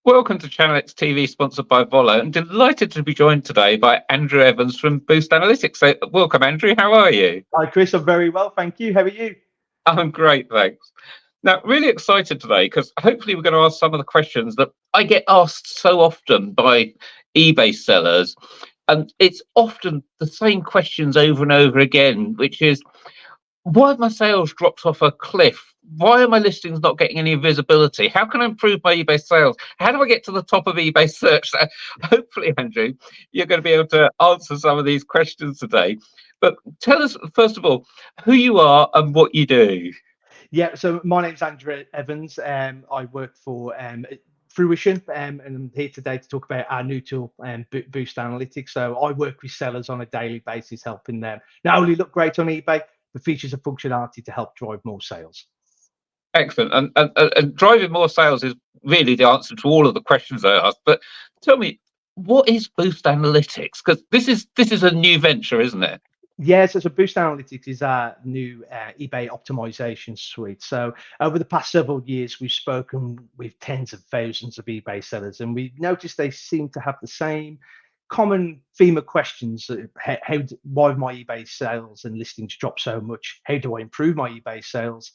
Welcome to Channel X TV, sponsored by Volo, and delighted to be joined today by Andrew Evans from Boost Analytics. So, welcome, Andrew. How are you? Hi, Chris. I'm very well, thank you. How are you? I'm great, thanks. Now, really excited today because hopefully we're going to ask some of the questions that I get asked so often by eBay sellers. And it's often the same questions over and over again, which is, why have my sales dropped off a cliff? Why are my listings not getting any visibility? How can I improve my eBay sales? How do I get to the top of eBay search? So hopefully, Andrew, you're going to be able to answer some of these questions today. But tell us, first of all, who you are and what you do. Yeah, so my name's Andrew Evans. I work for Fruition, and I'm here today to talk about our new tool, Boost Analytics. So I work with sellers on a daily basis, helping them not only look great on eBay, but features and functionality to help drive more sales. Excellent. And driving more sales is really the answer to all of the questions I asked. But tell me, what is Boost Analytics? Because this is a new venture, isn't it? Yeah, so Boost Analytics is our new eBay optimization suite. So over the past several years, we've spoken with tens of thousands of eBay sellers, and we've noticed they seem to have the same common theme of questions. Why have my eBay sales and listings drop so much? How do I improve my eBay sales?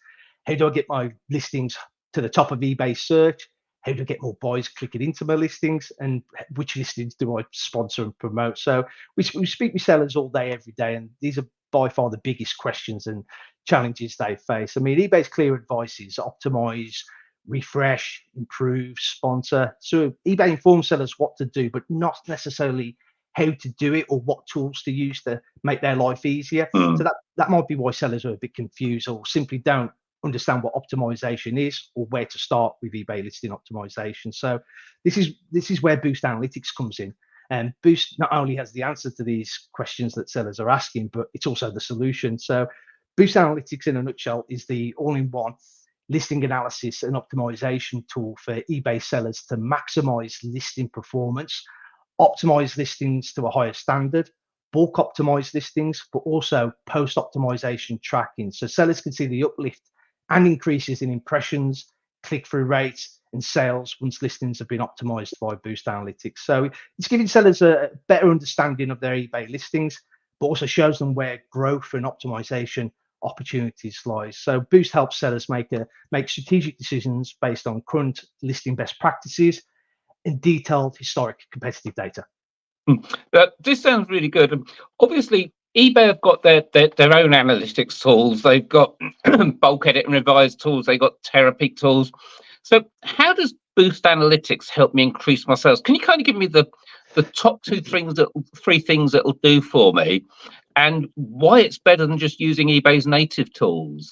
How do I get my listings to the top of eBay search? How do I get more buyers clicking into my listings? And which listings do I sponsor and promote? So we speak with sellers all day, every day, and these are by far the biggest questions and challenges they face. I mean, eBay's clear advice is optimize, refresh, improve, sponsor. So eBay informs sellers what to do, but not necessarily how to do it or what tools to use to make their life easier. So Mm. that might be why sellers are a bit confused or simply don't understand what optimization is or where to start with eBay listing optimization. So this is where Boost Analytics comes in. And Boost not only has the answer to these questions that sellers are asking, but it's also the solution. So Boost Analytics, in a nutshell, is the all-in-one listing analysis and optimization tool for eBay sellers to maximize listing performance, optimize listings to a higher standard, bulk optimize listings, but also post-optimization tracking. So sellers can see the uplift and increases in impressions, click-through rates, and sales once listings have been optimized by Boost Analytics. So it's giving sellers a better understanding of their eBay listings, but also shows them where growth and optimization opportunities lies. So Boost helps sellers make strategic decisions based on current listing best practices and detailed historic competitive data. This sounds really good. Obviously, eBay have got their own analytics tools. They've got bulk edit and revise tools. They've got Terapeak tools. So, how does Boost Analytics help me increase my sales? Can you kind of give me the top three things that will do for me, and why it's better than just using eBay's native tools?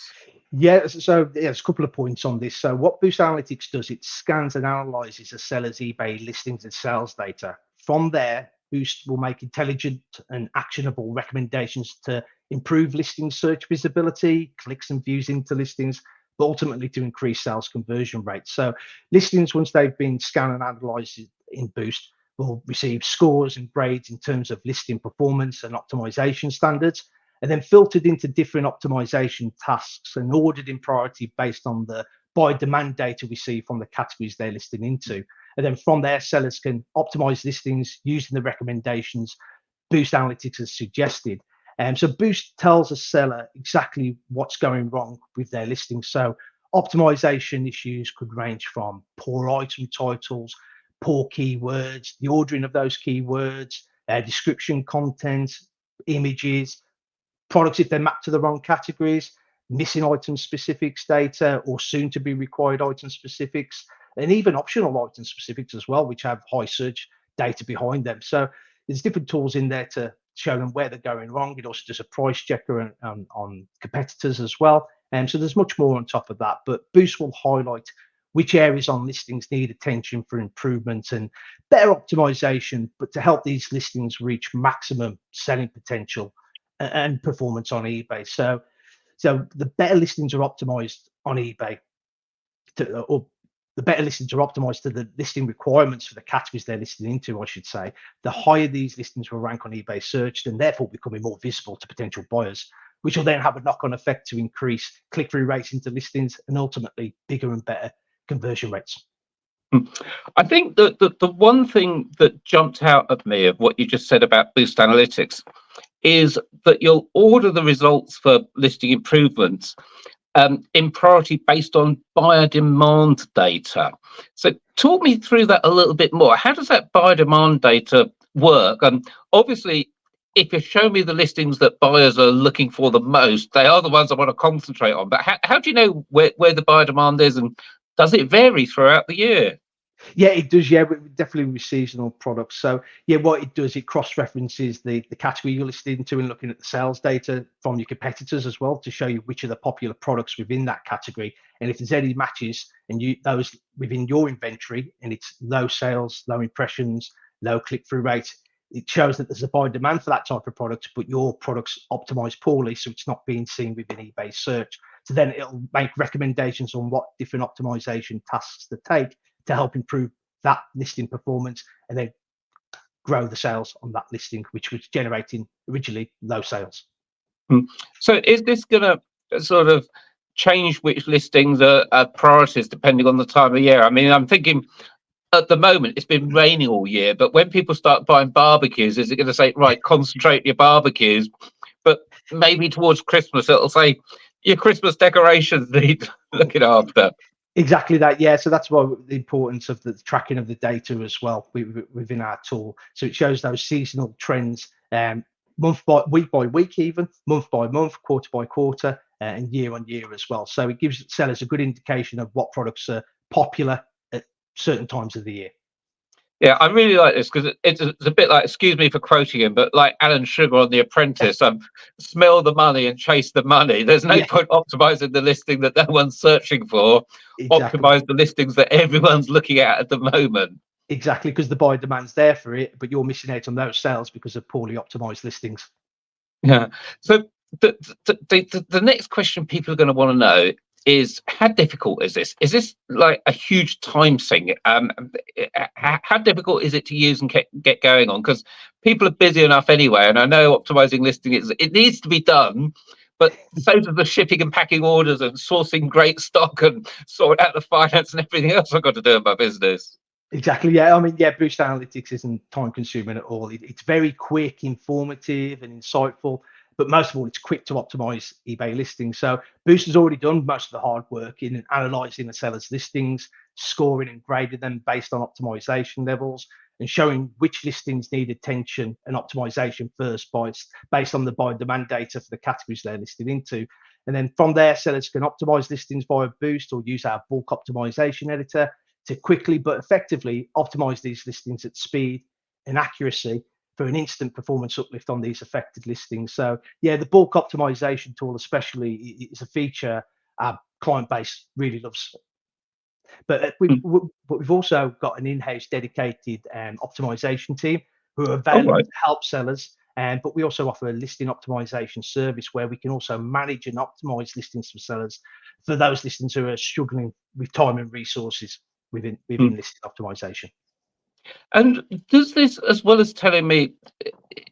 Yeah, so there's a couple of points on this. So what Boost Analytics does, it scans and analyzes a seller's eBay listings and sales data. From there, Boost will make intelligent and actionable recommendations to improve listing search visibility, clicks and views into listings, but ultimately to increase sales conversion rates. So listings, once they've been scanned and analyzed in Boost, will receive scores and grades in terms of listing performance and optimization standards, and then filtered into different optimization tasks and ordered in priority based on the buy demand data we see from the categories they're listing into. And then from there, sellers can optimize listings using the recommendations Boost Analytics has suggested. So Boost tells a seller exactly what's going wrong with their listing. So optimization issues could range from poor item titles, poor keywords, the ordering of those keywords, description content, images, products if they're mapped to the wrong categories, missing item specifics data or soon to be required item specifics, and even optional item specifics as well, which have high search data behind them. So there's different tools in there to show them where they're going wrong. It also does a price checker on competitors as well. And so there's much more on top of that, but Boost will highlight which areas on listings need attention for improvement and better optimization, but to help these listings reach maximum selling potential and performance on eBay. So the better listings are optimized on eBay, or the better listings are optimized to the listing requirements for the categories they're listing into, I should say, the higher these listings will rank on eBay search, and therefore becoming more visible to potential buyers, which will then have a knock-on effect to increase click-through rates into listings and ultimately bigger and better conversion rates. Mm. I think that the one thing that jumped out at me of what you just said about Boost Analytics is that you'll order the results for listing improvements in priority based on buyer demand data. So talk me through that a little bit more. How does that buyer demand data work? Obviously, if you show me the listings that buyers are looking for the most, they are the ones I want to concentrate on. But how do you know where the buyer demand is, and does it vary throughout the year? Yeah, it does. Yeah, definitely with seasonal products. So yeah, what it does, it cross-references the category you're listed into and looking at the sales data from your competitors as well to show you which are the popular products within that category. And if there's any matches and you those within your inventory and it's low sales, low impressions, low click-through rate, it shows that there's a buy demand for that type of product, but your product's optimized poorly, so it's not being seen within eBay search. So then it'll make recommendations on what different optimization tasks to take to help improve that listing performance and then grow the sales on that listing, which was generating originally low sales. Hmm. So is this going to sort of change which listings are priorities depending on the time of year? I mean, I'm thinking at the moment it's been raining all year, but when people start buying barbecues, is it going to say, right, concentrate your barbecues? But maybe towards Christmas, it'll say your Christmas decorations need looking after. Exactly that, yeah. So that's why the importance of the tracking of the data as well within our tool. So it shows those seasonal trends, week by week, even month by month, quarter by quarter, and year on year as well. So it gives sellers a good indication of what products are popular at certain times of the year. Yeah, I really like this because it's a bit like, excuse me for quoting him, but like Alan Sugar on The Apprentice, smell the money and chase the money. There's no Yeah, point optimizing the listing that no one's searching for. exactly. Optimize the listings that everyone's looking at the moment. Exactly, because the buyer demand's there for it, but you're missing out on those sales because of poorly optimized listings. Yeah. So the next question people are going to want to know is, how difficult is this? Is this like a huge time sink? How difficult is it to use and get going on? Because people are busy enough anyway, and I know optimizing listing it needs to be done, but so does the shipping and packing orders and sourcing great stock and sorting out the finance and everything else I've got to do in my business. Exactly. Yeah. I mean, yeah, Boost Analytics isn't time consuming at all. It's very quick, informative, and insightful. But most of all, it's quick to optimize eBay listings. So Boost has already done most of the hard work in analyzing the seller's listings, scoring and grading them based on optimization levels, and showing which listings need attention and optimization first based on the buy and demand data for the categories they're listed into. And then from there, sellers can optimize listings via Boost or use our bulk optimization editor to quickly but effectively optimize these listings at speed and accuracy for an instant performance uplift on these affected listings. So yeah, the bulk optimization tool especially is a feature our client base really loves. But we've also got an in-house dedicated optimization team who are All available right. to help sellers. But we also offer a listing optimization service where we can also manage and optimize listings for sellers for those listings who are struggling with time and resources within listing optimization. And does this, as well as telling me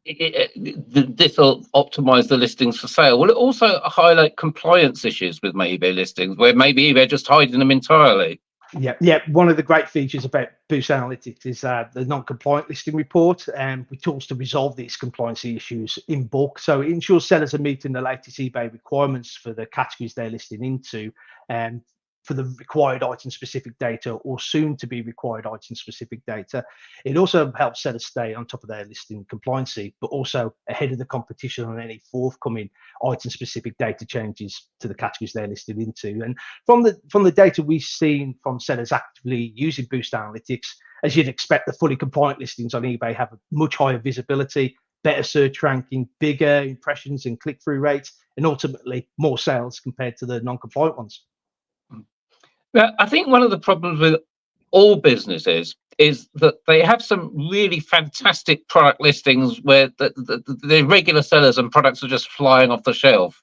this will optimize the listings for sale, will it also highlight compliance issues with my eBay listings where maybe eBay just hiding them entirely? Yeah, yeah. One of the great features about Boost Analytics is the non-compliant listing report, with tools to resolve these compliance issues in bulk. So it ensures sellers are meeting the latest eBay requirements for the categories they're listing into, and for the required item-specific data or soon-to-be required item-specific data. It also helps sellers stay on top of their listing compliancy, but also ahead of the competition on any forthcoming item-specific data changes to the categories they're listed into. And from the data we've seen from sellers actively using Boost Analytics, as you'd expect, the fully compliant listings on eBay have a much higher visibility, better search ranking, bigger impressions and click-through rates, and ultimately more sales compared to the non-compliant ones. Now, I think one of the problems with all businesses is that they have some really fantastic product listings where the regular sellers and products are just flying off the shelf.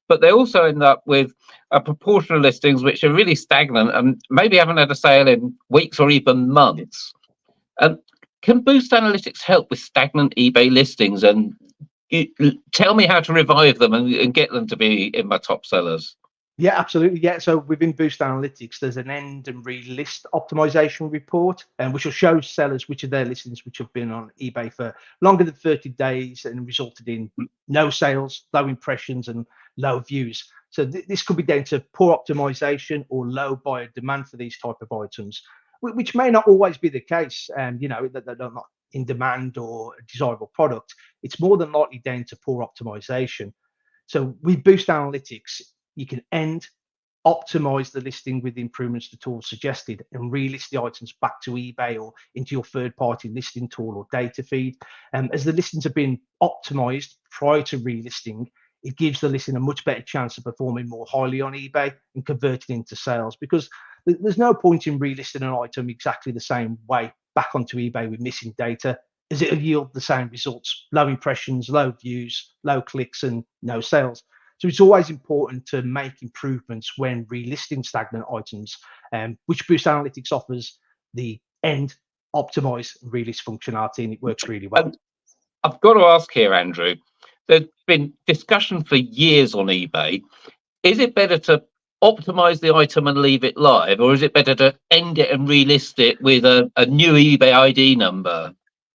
But they also end up with a proportion of listings which are really stagnant and maybe haven't had a sale in weeks or even months. And can Boost Analytics help with stagnant eBay listings and tell me how to revive them and get them to be in my top sellers? Yeah, absolutely. Yeah. So within Boost Analytics, there's an end and relist optimization report, and which will show sellers which of their listings which have been on eBay for longer than 30 days and resulted in no sales, low impressions, and low views. So this could be down to poor optimization or low buyer demand for these type of items, which may not always be the case. And that they're not in demand or a desirable product. It's more than likely down to poor optimization. So with Boost Analytics, you can end, optimize the listing with the improvements the tool suggested, and relist the items back to eBay or into your third-party listing tool or data feed. As the listings have been optimized prior to relisting, it gives the listing a much better chance of performing more highly on eBay and converting into sales, because there's no point in relisting an item exactly the same way back onto eBay with missing data, as it'll yield the same results: low impressions, low views, low clicks, and no sales. So it's always important to make improvements when relisting stagnant items, which Boost Analytics offers the end, optimize, and relist functionality, and it works really well. And I've got to ask here, Andrew, there's been discussion for years on eBay. Is it better to optimize the item and leave it live, or is it better to end it and relist it with a new eBay ID number?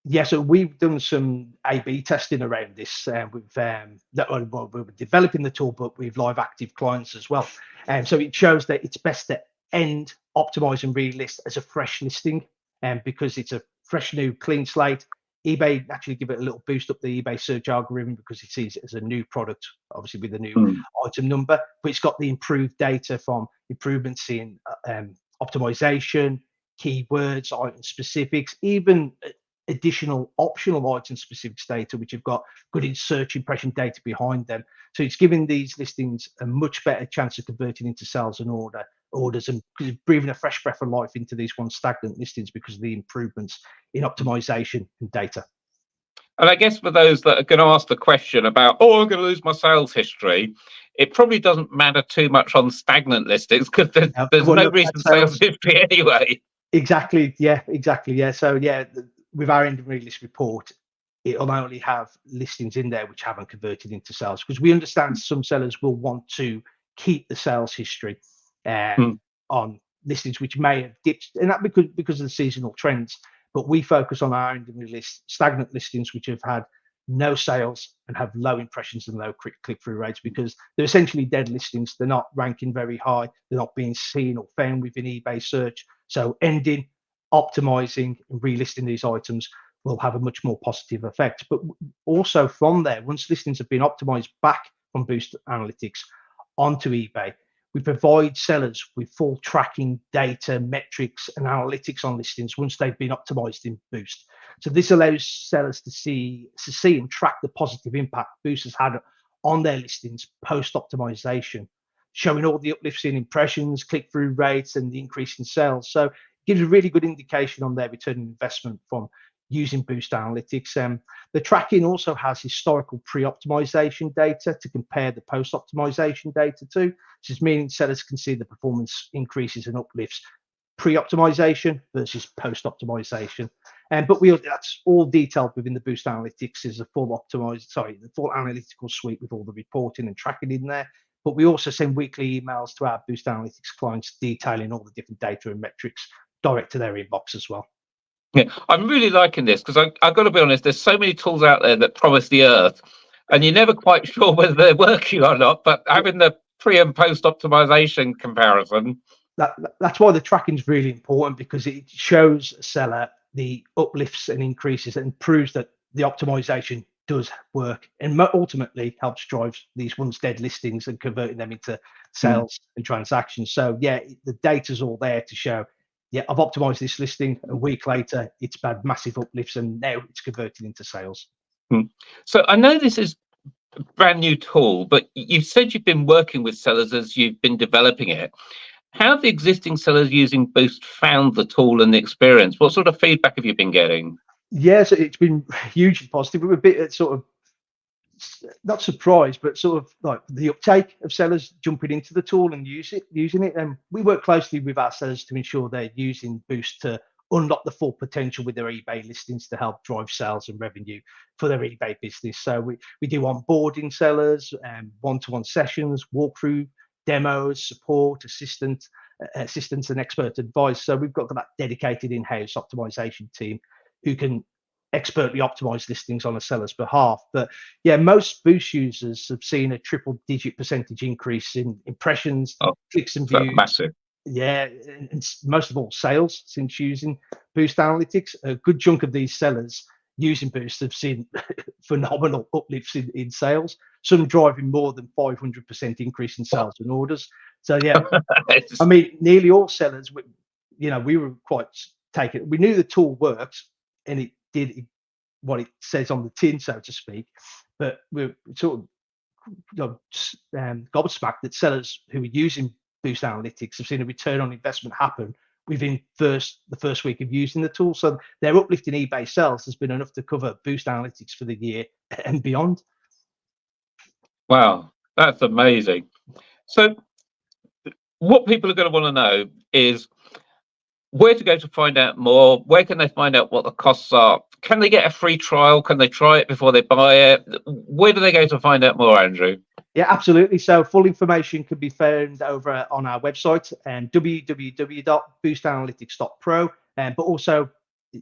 Yeah, so we've done some A/B testing around this. Well, we were developing the tool, but with live active clients as well. And so it shows that it's best to end, optimize, and relist as a fresh listing, and because it's a fresh, new, clean slate. eBay actually give it a little boost up the eBay search algorithm because it sees it as a new product, obviously with a new Hmm. item number, but it's got the improved data from improvements in optimization, keywords, item specifics, even additional optional item specific data, which have got good in search impression data behind them. So it's giving these listings a much better chance of converting into sales and orders, and breathing a fresh breath of life into these once stagnant listings because of the improvements in optimization and data. And I guess for those that are going to ask the question about, oh, I'm going to lose my sales history, it probably doesn't matter too much on stagnant listings because They there's will no look at reason sales sales. history anyway. Exactly. Yeah, exactly. Yeah. So yeah, with our end of release report, it'll only have listings in there which haven't converted into sales, because we understand some sellers will want to keep the sales history Hmm. on listings which may have dipped, and that because of the seasonal trends. But we focus on our end of release stagnant listings which have had no sales and have low impressions and low click-through rates, because they're essentially dead listings. They're not ranking very high. They're not being seen or found within eBay search. So ending, optimizing, and relisting these items will have a much more positive effect. But also from there, once listings have been optimized back from Boost Analytics onto eBay, we provide sellers with full tracking data, metrics, and analytics on listings once they've been optimized in Boost. So this allows sellers to see and track the positive impact Boost has had on their listings post optimization, showing all the uplifts in impressions, click through rates, and the increase in sales. So it gives a really good indication on their return on investment from using Boost Analytics. The tracking also has historical pre-optimization data to compare the post-optimization data to, which is meaning sellers can see the performance increases and uplifts pre-optimization versus post-optimization. But that's all detailed within the Boost Analytics is the full analytical suite with all the reporting and tracking in there. But we also send weekly emails to our Boost Analytics clients detailing all the different data and metrics direct to their inbox as well. Yeah, I'm really liking this because I've got to be honest, there's so many tools out there that promise the earth, and you're never quite sure whether they're working or not. But having the pre and post optimization comparison. That's why the tracking is really important, because it shows a seller the uplifts and increases and proves that the optimization does work, and ultimately helps drive these once dead listings and converting them into sales and transactions. So yeah, the data's all there to show, yeah, I've optimized this listing. A week later, it's had massive uplifts and now it's converted into sales. Mm. So I know this is a brand new tool, but you said you've been working with sellers as you've been developing it. How have the existing sellers using Boost found the tool and the experience? What sort of feedback have you been getting? Yes, it's been hugely positive. We were a bit sort of not surprised, but sort of like the uptake of sellers jumping into the tool and using it. And we work closely with our sellers to ensure they're using Boost to unlock the full potential with their eBay listings to help drive sales and revenue for their eBay business. So we do onboarding sellers and one-to-one sessions, walkthrough demos, support, assistance and expert advice. So we've got that dedicated in-house optimization team who can expertly optimize listings on a seller's behalf. But yeah, most Boost users have seen a triple-digit percentage increase in impressions, Oh, clicks and so views. massive. Yeah, and most of all, sales since using Boost Analytics. A good chunk of these sellers using Boost have seen phenomenal uplifts in sales, some driving more than 500% increase in sales and orders. So yeah, I mean, nearly all sellers, we were quite taken. We knew the tool worked and it did what it says on the tin, so to speak, but we're sort of gobsmacked that sellers who are using Boost Analytics have seen a return on investment happen within the first week of using the tool. So their uplift in eBay sales has been enough to cover Boost Analytics for the year and beyond. Wow, that's amazing. So what people are going to want to know is where to go to find out more. Where can they find out what the costs are? Can they get a free trial? Can they try it before they buy it? Where do they go to find out more, Andrew? Yeah, absolutely. So full information can be found over on our website and www.boostanalytics.pro. But also,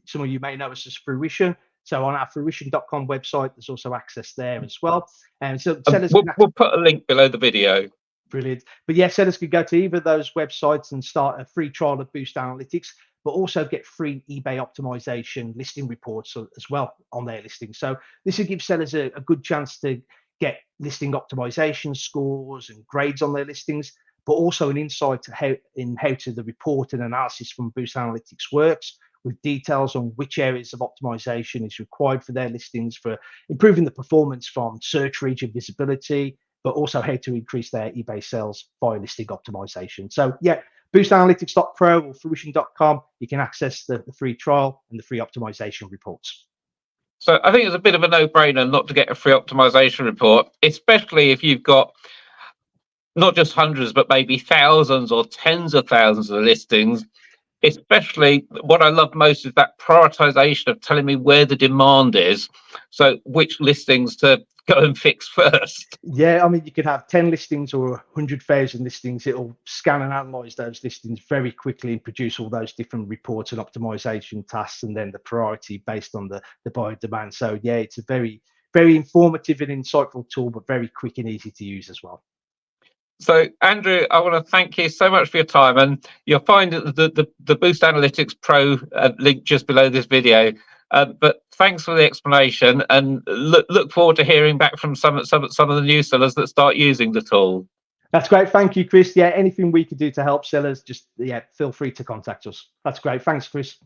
some of you may know us as Fruition. So on our fruition.com website, there's also access there as well. And so sellers we'll put a link below the video. Brilliant. But yeah, sellers could go to either of those websites and start a free trial of Boost Analytics, but also get free eBay optimization listing reports as well on their listings. So this will give sellers a good chance to get listing optimization scores and grades on their listings, but also an insight to how the report and analysis from Boost Analytics works, with details on which areas of optimization is required for their listings for improving the performance from search region visibility, but also how to increase their eBay sales via listing optimization. So yeah, boostanalytics.pro or fruition.com, you can access the free trial and the free optimization reports. So I think it's a bit of a no-brainer not to get a free optimization report, especially if you've got not just hundreds, but maybe thousands or tens of thousands of listings. Especially what I love most is that prioritization of telling me where the demand is. So which listings to go and fix first. Yeah, I mean, you could have 10 listings or 100,000 listings. It'll scan and analyze those listings very quickly and produce all those different reports and optimization tasks, and then the priority based on the buyer demand. So yeah, it's a very, very informative and insightful tool, but very quick and easy to use as well. So, Andrew, I want to thank you so much for your time, and you'll find the Boost Analytics Pro link just below this video. But thanks for the explanation, and look forward to hearing back from some of the new sellers that start using the tool. That's great. Thank you, Chris. Yeah, anything we could do to help sellers, just feel free to contact us. That's great. Thanks, Chris.